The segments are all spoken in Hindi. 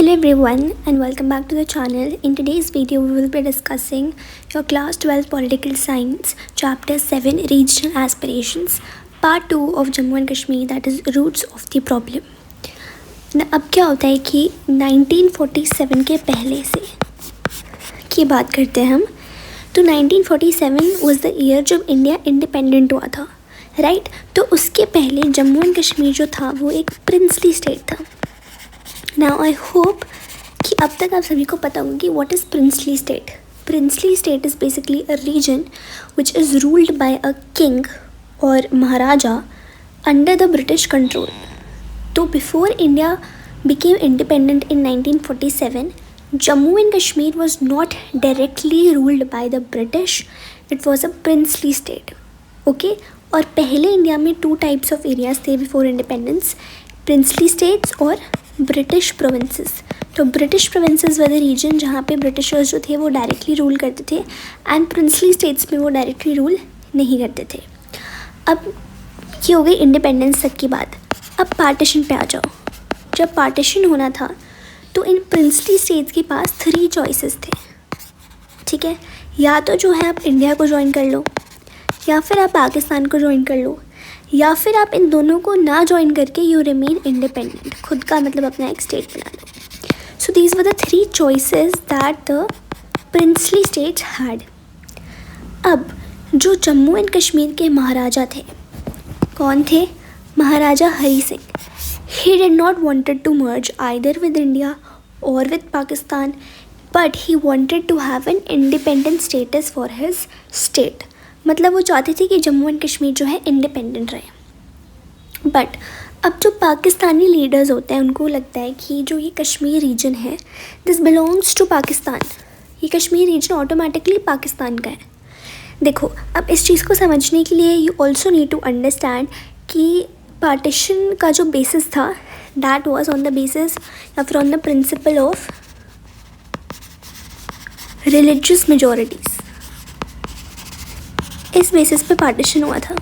Hello everyone and welcome back to the channel. In today's video we will be discussing your class 12 political science chapter 7 regional aspirations part 2 of Jammu and Kashmir, that is roots of the problem. अब क्या होता है कि 1947 के पहले से की बात करते हैं हम. तो 1947 वाज द ईयर जब इंडिया इंडिपेंडेंट हुआ था, राइट. तो उसके पहले जम्मू एंड कश्मीर जो था वो एक प्रिंसली स्टेट था. नाउ आई होप कि अब तक आप सभी को पता होगा कि what is princely state. Princely state is basically a region which is ruled by a king और Maharaja under the British control. तो before India became independent in 1947, Jammu and Kashmir was not directly ruled by the British. It was a princely state. Okay? और पहले इंडिया में 2 types of areas थे before independence, princely states और ब्रिटिश प्रोविंसेस. तो British provinces were the region जहाँ पे ब्रिटिशर्स जो थे वो डायरेक्टली रूल करते थे एंड प्रिंसली स्टेट्स में वो डायरेक्टली रूल नहीं करते थे. अब ये हो गई इंडिपेंडेंस तक की बात. अब पार्टीशन पे आ जाओ. जब पार्टीशन होना था तो इन प्रिंसली स्टेट्स के पास 3 चॉइसेस थे. ठीक है, या तो जो है आप इंडिया को ज्वाइन कर लो, या फिर आप पाकिस्तान को ज्वाइन कर लो, या फिर आप इन दोनों को ना ज्वाइन करके यू रिमेन इंडिपेंडेंट, खुद का मतलब अपना एक स्टेट बना लो. So these were the 3 choices that the princely states had. अब जो जम्मू एंड कश्मीर के महाराजा थे, कौन थे? Maharaja Hari Singh. He did not wanted to merge either with India और with Pakistan, but he wanted to have an independent status for his state. मतलब वो चाहते थे कि जम्मू एंड कश्मीर जो है इंडिपेंडेंट रहे. बट अब जो पाकिस्तानी लीडर्स होते हैं उनको लगता है कि जो ये कश्मीर रीजन है दिस बिलोंग्स टू पाकिस्तान. ये कश्मीर रीजन ऑटोमेटिकली पाकिस्तान का है. देखो, अब इस चीज़ को समझने के लिए you also need to understand कि पार्टीशन का जो बेसिस था that was on the basis या फिर on the principle of religious majorities. इस बेसिस पे पार्टीशन हुआ था,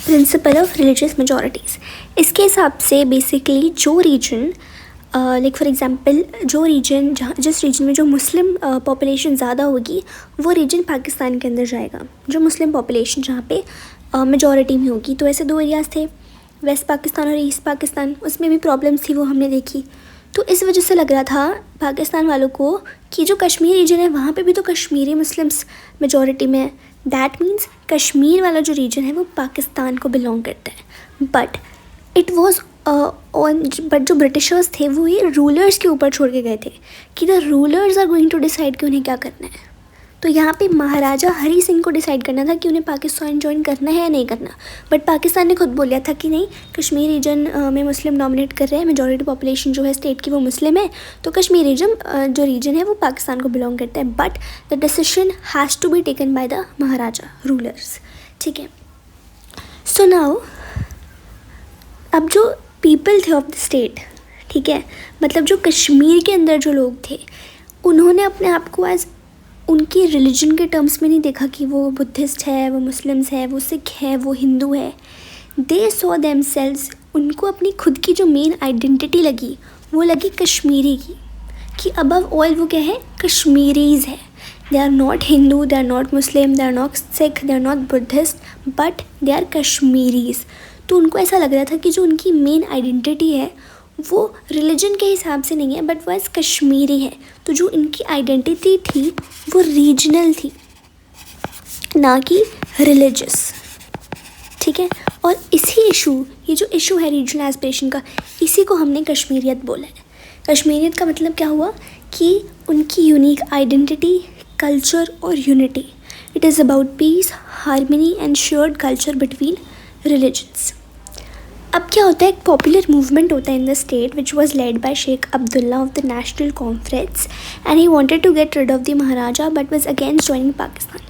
प्रिंसिपल ऑफ रिलीजियस मेजॉरिटीज़. इसके हिसाब से बेसिकली जो रीजन लाइक फॉर एग्जांपल जो रीजन जहाँ जिस रीजन में जो मुस्लिम पॉपुलेशन ज़्यादा होगी वो रीजन पाकिस्तान के अंदर जाएगा. जो मुस्लिम पॉपुलेशन जहाँ पे मेजॉरिटी में होगी. तो ऐसे 2 एरियाज़ थे, वेस्ट पाकिस्तान और ईस्ट पाकिस्तान. उसमें भी प्रॉब्लम्स थी, वो हमने देखी. तो इस वजह से लग रहा था पाकिस्तान वालों को कि जो कश्मीर रीजन है वहाँ पे भी तो कश्मीरी मुस्लिम्स मेजॉरिटी में है. दैट मीन्स कश्मीर वाला जो रीजन है वो पाकिस्तान को बिलोंग करता है. बट इट वॉज बट जो ब्रिटिशर्स थे वो ये रूलर्स के ऊपर छोड़ के गए थे कि the rulers are going to decide कि उन्हें क्या करना है. तो यहाँ पे महाराजा हरी सिंह को डिसाइड करना था कि उन्हें पाकिस्तान ज्वाइन करना है या नहीं करना. बट पाकिस्तान ने खुद बोल दिया था कि नहीं, कश्मीर रीजन में मुस्लिम डोमिनेट कर रहे हैं, मेजॉरिटी पॉपुलेशन जो है स्टेट की वो मुस्लिम है, तो कश्मीर रीजन जो रीजन है वो पाकिस्तान को बिलोंग करता है. But the decision has to be taken by the Maharaja rulers. ठीक है. सो नाउ अब जो पीपल थे ऑफ द स्टेट, ठीक है, मतलब जो कश्मीर के अंदर जो लोग थे उन्होंने अपने आप को एज उनकी रिलीजन के टर्म्स में नहीं देखा कि वो बुद्धिस्ट है, वो मुस्लिम्स है, वो सिख है, वो हिंदू है. दे सॉ देमसेल्व्स, उनको अपनी खुद की जो मेन आइडेंटिटी लगी वो लगी कश्मीरी की, कि अबव ऑल वो क्या है, कश्मीरीज़ है. They are not Hindu, they are not Muslim, they are not Sikh, they are not Buddhist, but they are Kashmiris. तो उनको ऐसा लग रहा था कि जो उनकी मेन आइडेंटिटी है वो रिलीजन के हिसाब से नहीं है बट वो एज कश्मीरी है. तो जो इनकी आइडेंटिटी थी वो रीजनल थी, ना कि रिलीजियस. ठीक है. और इसी ये जो इशू है रीजनल एस्पिरेशन का, इसी को हमने कश्मीरियत बोला है. कश्मीरियत का मतलब क्या हुआ कि उनकी यूनिक आइडेंटिटी, कल्चर और यूनिटी. It is about peace, harmony and shared culture between religions. अब क्या होता है, एक पॉपुलर मूवमेंट होता है in the state which was led by Sheikh Abdullah of the national conference and he wanted to get rid of the Maharaja but was against joining Pakistan.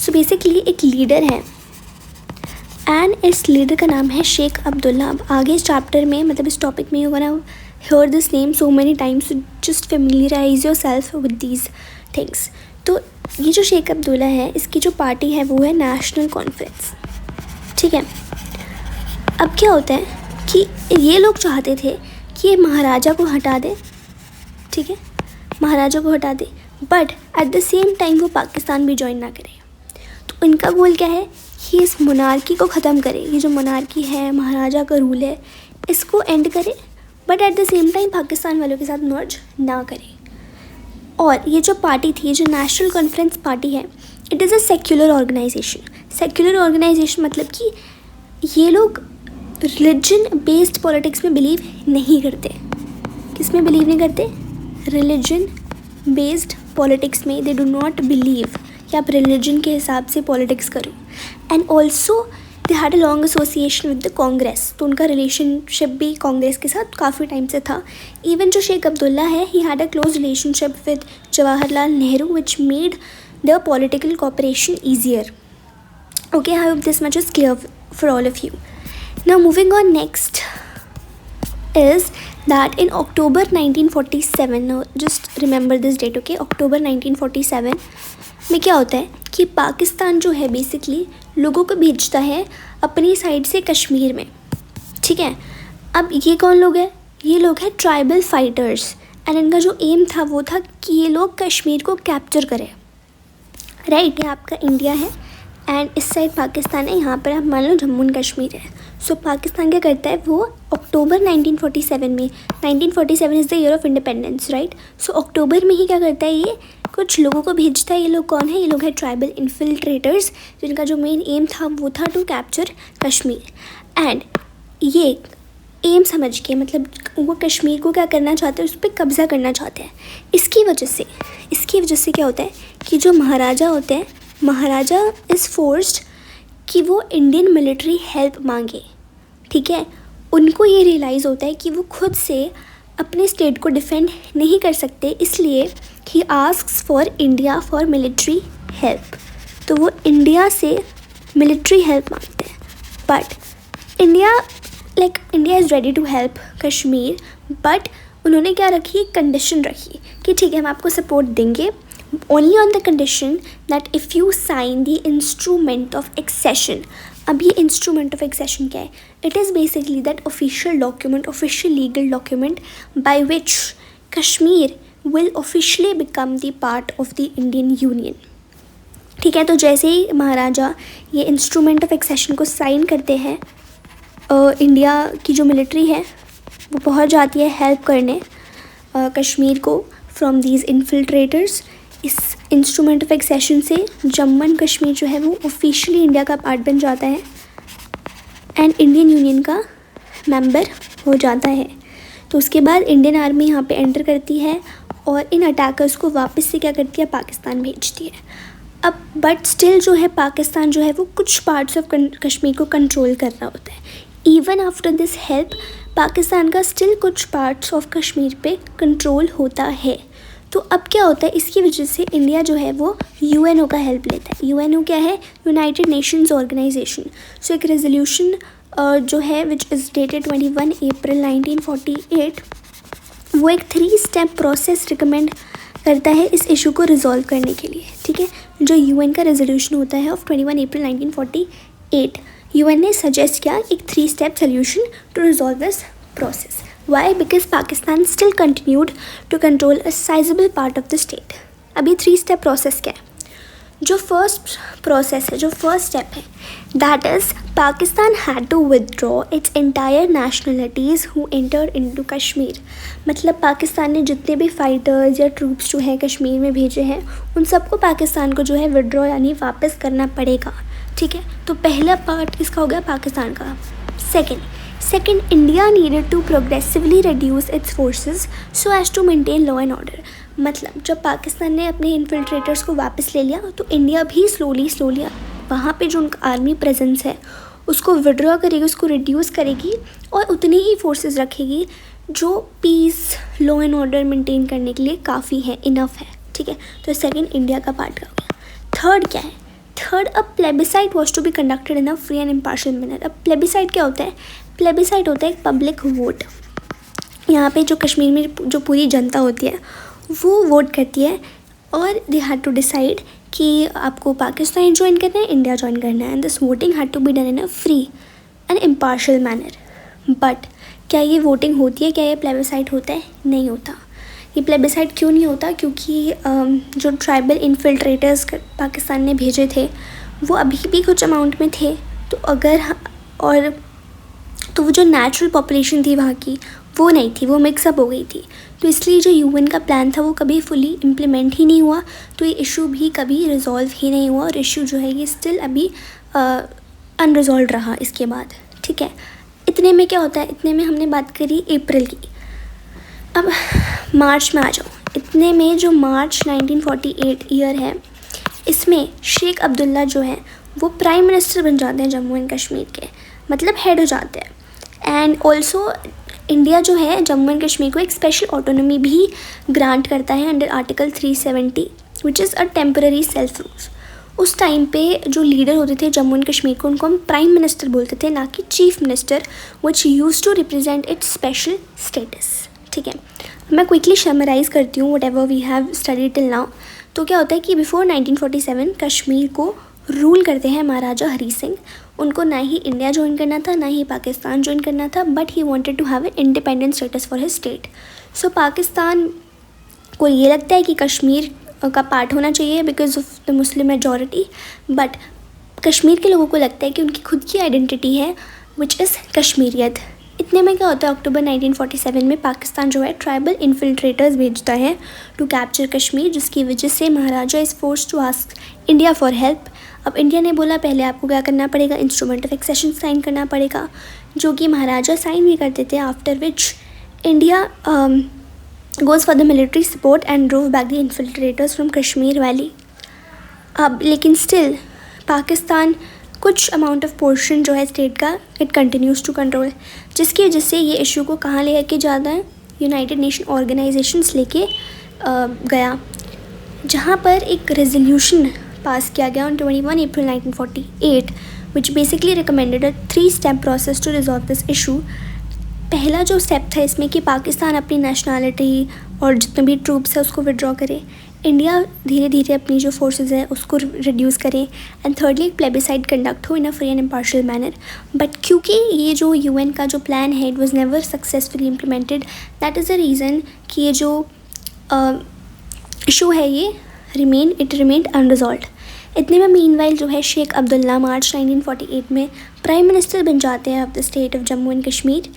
So basically एक लीडर है एंड इस लीडर का नाम है शेख अब्दुल्ला. अब आगे इस चैप्टर में मतलब इस टॉपिक में you gonna here this name so many times, just familiarise your self with these things. तो ये जो शेख अब्दुल्ला है इसकी जो पार्टी है वो है नेशनल कॉन्फ्रेंस. ठीक है. अब क्या होता है कि ये लोग चाहते थे कि ये महाराजा को हटा दे, ठीक है, महाराजा को हटा दे, but at the same time वो पाकिस्तान भी ज्वाइन ना करे। तो इनका गोल क्या है कि इस मोनार्की को ख़त्म करे, ये जो मोनार्की है, महाराजा का रूल है, इसको एंड करे, but at the same time Pakistan वालों के साथ मर्ज ना करे। और ये जो पार्टी थी, जो नेशनल कॉन्फ्रेंस पार्टी है, it is a secular organisation. Secular organisation मतलब कि ये लोग रिलीजन बेस्ड पॉलिटिक्स में बिलीव नहीं करते। किस में बिलीव नहीं करते? रिलीजन बेस्ड पॉलिटिक्स में दे डू नॉट बिलीव कि आप रिलीजन के हिसाब से पॉलिटिक्स करो। And also they had a long association with the Congress, तो उनका रिलेशनशिप भी कांग्रेस के साथ काफ़ी टाइम से था। इवन जो शेख अब्दुल्ला है, he had a close relationship with Jawaharlal Nehru which made the political cooperation easier. Okay, I hope this much is clear for all of you. Now moving on, next is that in October 1947, now just remember this date, okay, October 1947 में क्या होता है कि पाकिस्तान जो है बेसिकली लोगों को भेजता है अपनी साइड से कश्मीर में, ठीक है। अब ये कौन लोग हैं? ये लोग हैं ट्राइबल फाइटर्स, एंड इनका जो एम था वो था कि ये लोग कश्मीर को कैप्चर करें, राइट। ये आपका इंडिया है एंड इस साइड पाकिस्तान है, यहाँ पर आप मान लो जम्मू एंड कश्मीर है। सो पाकिस्तान क्या करता है, वो अक्टूबर 1947 में, 1947 is the year of independence, right. So October में ही क्या करता है, ये कुछ लोगों को भेजता है। ये लोग कौन है? ये लोग हैं ट्राइबल इन्फिल्ट्रेटर्स, जिनका जो मेन एम था वो था टू कैप्चर कश्मीर। एंड ये एम समझ के, मतलब वो कश्मीर को क्या करना चाहते हैं, उस पर कब्ज़ा करना चाहते हैं। इसकी वजह से क्या होता है कि जो महाराजा होते हैं, महाराजा इज़ फोर्स्ड कि वो इंडियन मिलिट्री हेल्प मांगे, ठीक है। उनको ये रियलाइज़ होता है कि वो खुद से अपने स्टेट को डिफेंड नहीं कर सकते, इसलिए he asks for India for military help. तो वो इंडिया से मिलिट्री हेल्प मांगते हैं, but India is ready to help Kashmir, but उन्होंने क्या रखी, कंडीशन रखी कि ठीक है हम आपको सपोर्ट देंगे, only on the condition that if you sign the instrument of accession। अब ये instrument of accession क्या है? It is basically that official document, official legal document by which Kashmir will officially become the part of the Indian Union। ठीक है, तो जैसे ही महाराजा ये इंस्ट्रूमेंट ऑफ एक्सेशन को साइन करते हैं, इंडिया की जो मिलिट्री है वो पहुंच जाती है हेल्प करने कश्मीर को फ्रॉम दीज इन्फिल्ट्रेटर्स। इस इंस्ट्रूमेंट ऑफ एक्सेशन से जम्मू एंड कश्मीर जो है वो ऑफिशियली इंडिया का पार्ट बन जाता है एंड इंडियन यूनियन का मेंबर हो जाता है। तो उसके बाद इंडियन आर्मी यहाँ पे एंटर करती है और इन अटैकर्स को वापस से क्या करती है, पाकिस्तान भेजती है। अब बट स्टिल जो है पाकिस्तान जो है वो कुछ पार्ट्स ऑफ कश्मीर को कंट्रोल कर रहा होता है। Even after this help Pakistan का स्टिल कुछ पार्ट्स ऑफ कश्मीर पे कंट्रोल होता है। तो अब क्या होता है, इसकी वजह से इंडिया जो है वो यूएनओ का हेल्प लेता है। यूएनओ क्या है? United Nations organisation. सो एक रेजोल्यूशन जो है विच इज़ डेटेड 21 अप्रैल 1948, वो एक 3 स्टेप प्रोसेस रिकमेंड करता है इस इशू को रिजॉल्व करने के लिए, ठीक है। जो यूएन का रेजोल्यूशन होता है ऑफ 21 अप्रैल 1948, यूएन ने सजेस्ट किया एक 3 step solution to resolve this process. Why? Because Pakistan still continued to control a sizable part of the state. अभी 3 step process क्या है? जो फर्स्ट प्रोसेस है, जो फर्स्ट स्टेप है, that is Pakistan had to withdraw its entire nationalities who entered into Kashmir. मतलब पाकिस्तान ने जितने भी फाइटर्स या ट्रूप्स जो है कश्मीर में भेजे हैं, उन सबको पाकिस्तान को जो है विदड्रॉ यानी वापस करना पड़ेगा, ठीक है। तो पहला पार्ट इसका हो गया पाकिस्तान का। Second India needed to progressively reduce its forces so as to maintain law and order. मतलब जब पाकिस्तान ने अपने इन्फिल्ट्रेटर्स को वापस ले लिया तो इंडिया भी स्लोली वहाँ पे जो उनका आर्मी प्रेजेंस है उसको विड्रॉ करेगी, उसको रिड्यूस करेगी और उतनी ही फोर्सेस रखेगी जो peace law and order maintain करने के लिए काफ़ी है, इनफ है, ठीक है। तो सेकेंड इंडिया का पार्ट का हो गया। थर्ड क्या है? Third, a plebiscite was to be conducted in a free and impartial manner. अब प्लेबिसाइट क्या होता है? प्लेबिसाइट होता है एक पब्लिक वोट। यहाँ पे जो कश्मीर में जो पूरी जनता होती है वो वोट करती है और दे हैड टू डिसाइड कि आपको पाकिस्तान ज्वाइन करना है, इंडिया ज्वाइन करना है, and this voting had to be done in a free and impartial manner. But क्या ये वोटिंग होती है, क्या ये प्लेबिसाइड होता है? नहीं होता। ये प्लेबिसाइड क्यों नहीं होता? क्योंकि जो ट्राइबल इन्फिल्ट्रेटर्स पाकिस्तान ने भेजे थे वो अभी भी कुछ अमाउंट में थे, तो अगर और तो वो जो नेचुरल पॉपुलेशन थी वहाँ की वो नहीं थी, वो मिक्सअप हो गई थी। तो इसलिए जो यूएन का प्लान था वो कभी फुली इम्प्लीमेंट ही नहीं हुआ, तो ये इशू भी कभी रिजॉल्व ही नहीं हुआ और इशू जो है ये स्टिल अभी अनरिजॉल्व रहा इसके बाद। ठीक है, इतने में क्या होता है, इतने में हमने बात करी अप्रैल की। अब मार्च में आ जाओ। इतने में जो मार्च 1948 ईयर है, इसमें शेख अब्दुल्ला जो है वो प्राइम मिनिस्टर बन जाते हैं जम्मू एंड कश्मीर के, मतलब हेड हो जाते हैं। एंड ऑल्सो इंडिया जो है जम्मू एंड कश्मीर को एक स्पेशल ऑटोनॉमी भी ग्रांट करता है under article 370 which is a temporary self rule. उस टाइम पे जो लीडर होते थे जम्मू एंड कश्मीर को उनको हम प्राइम मिनिस्टर बोलते थे, ना कि chief minister, which use to represent its special status. ठीक है, मैं क्विकली समराइज करती हूँ whatever we have study till now. तो क्या होता है कि बिफोर 1947 कश्मीर को रूल करते हैं महाराजा हरी सिंह। उनको ना ही इंडिया ज्वाइन करना था, ना ही पाकिस्तान ज्वाइन करना था, but he wanted to have an independent status for his state. So Pakistan को ये लगता है कि कश्मीर का पार्ट होना चाहिए because of the Muslim majority, but Kashmir के लोगों को लगता है कि उनकी खुद की आइडेंटिटी है विच इज़ कश्मीरियत। इतने में क्या होता है, अक्टूबर 1947 में पाकिस्तान जो है ट्राइबल इन्फिल्ट्रेटर्स भेजता है टू कैप्चर कश्मीर, जिसकी वजह से maharaja is force to ask India for help. अब इंडिया ने बोला पहले आपको क्या करना पड़ेगा, इंस्ट्रूमेंट ऑफ एक्सेशन साइन करना पड़ेगा, जो कि महाराजा साइन भी करते थे। After which India goes for the military support and drove back the infiltrators from Kashmir Valley. अब लेकिन स्टिल पाकिस्तान कुछ अमाउंट ऑफ पोर्शन जो है स्टेट का इट कंटिन्यूज़ टू कंट्रोल, जिसकी वजह से ये इशू को कहाँ ले के जाता है, यूनाइटेड नेशन ऑर्गेनाइजेशंस लेके गया, जहाँ पर एक रेजोल्यूशन पास किया गया on 21 April 1948 which basically recommended a 3-step process to resolve this issue. पहला जो स्टेप था इसमें कि पाकिस्तान अपनी नेशनैलिटी और जितने भी ट्रूप्स है उसको विड्रॉ करे, इंडिया धीरे धीरे अपनी जो फोर्सेस है उसको रिड्यूस करें, एंड थर्डली एक प्लेबिसाइड कंडक्ट हो in a free and impartial manner. But क्योंकि ये जो यूएन का जो प्लान है it was never successfully implemented, that is the reason कि ये जो इशू है ये रिमेंड अनरिजॉल्व्ड। इतने में मीनवाइल जो है शेख अब्दुल्ला मार्च 1948 में प्राइम मिनिस्टर बन जाते हैं of the state of Jammu and Kashmir,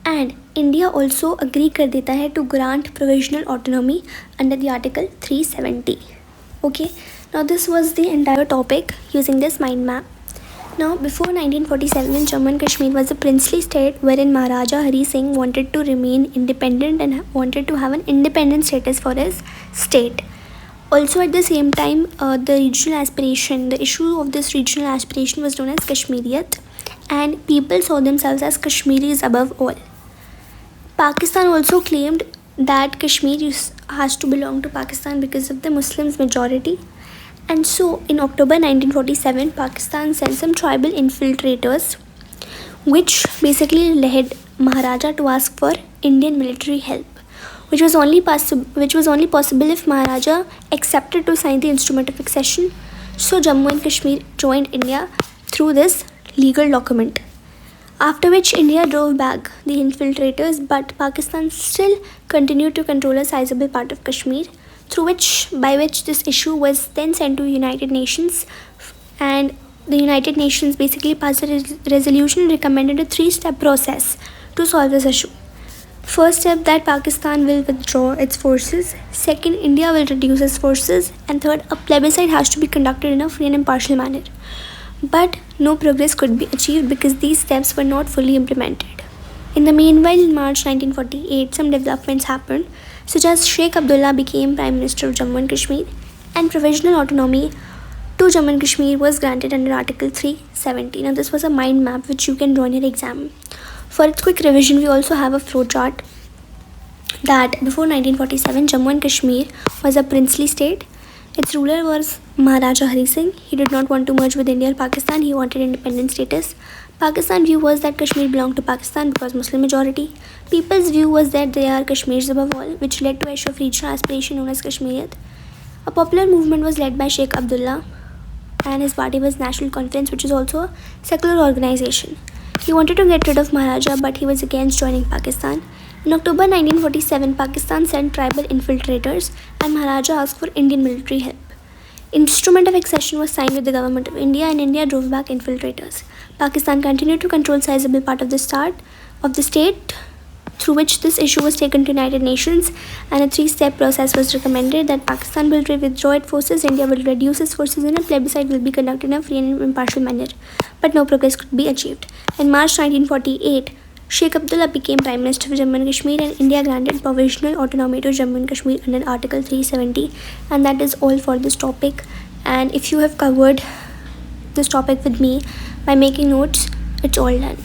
and India also agree कर देता है to grant provisional autonomy under the article 370. Okay, now this was the entire topic using this mind map. Now before 1947 Jammu and Kashmir was a princely state wherein Maharaja Hari Singh wanted to remain independent and wanted to have an independent status for his state. Also at the same time the regional aspiration, the issue of this regional aspiration was known as Kashmiriyat, and people saw themselves as Kashmiris above all. Pakistan also claimed that Kashmir has to belong to Pakistan because of the Muslims majority, and so in October 1947 Pakistan sent some tribal infiltrators which basically led Maharaja to ask for Indian military help, which was only possible if Maharaja accepted to sign the instrument of accession. So Jammu and Kashmir joined India through this legal document, after which India drove back the infiltrators, but Pakistan still continued to control a sizable part of Kashmir, by which this issue was then sent to United Nations, and the United Nations basically passed a resolution and recommended a 3-step process to solve this issue. First step, that Pakistan will withdraw its forces. Second, India will reduce its forces. And third, a plebiscite has to be conducted in a free and impartial manner. But no progress could be achieved because these steps were not fully implemented. In the meanwhile, in March 1948, some developments happened, such as Sheikh Abdullah became Prime Minister of Jammu and Kashmir, and provisional autonomy to Jammu and Kashmir was granted under Article 370. Now, this was a mind map which you can draw in your exam. For its quick revision, we also have a flowchart that before 1947, Jammu and Kashmir was a princely state. Its ruler was Maharaja Hari Singh. He did not want to merge with India or Pakistan. He wanted independent status. Pakistan's view was that Kashmir belonged to Pakistan because Muslim majority. People's view was that they are Kashmiris above all, which led to a issue of regional aspiration known as Kashmiriyat. A popular movement was led by Sheikh Abdullah, and his party was National Conference, which is also a secular organization. He wanted to get rid of Maharaja, but he was against joining Pakistan. In October 1947, Pakistan sent tribal infiltrators, and Maharaja asked for Indian military help. Instrument of accession was signed with the government of India, and India drove back infiltrators. Pakistan continued to control sizable part of the state, through which this issue was taken to United Nations, and a 3-step process was recommended that Pakistan will withdraw its forces, India will reduce its forces, and a plebiscite will be conducted in a free and impartial manner. But no progress could be achieved. In March 1948, Sheikh Abdullah became Prime Minister of Jammu and Kashmir, and India granted provisional autonomy to Jammu and Kashmir under Article 370. And that is all for this topic. And if you have covered this topic with me by making notes, it's all done.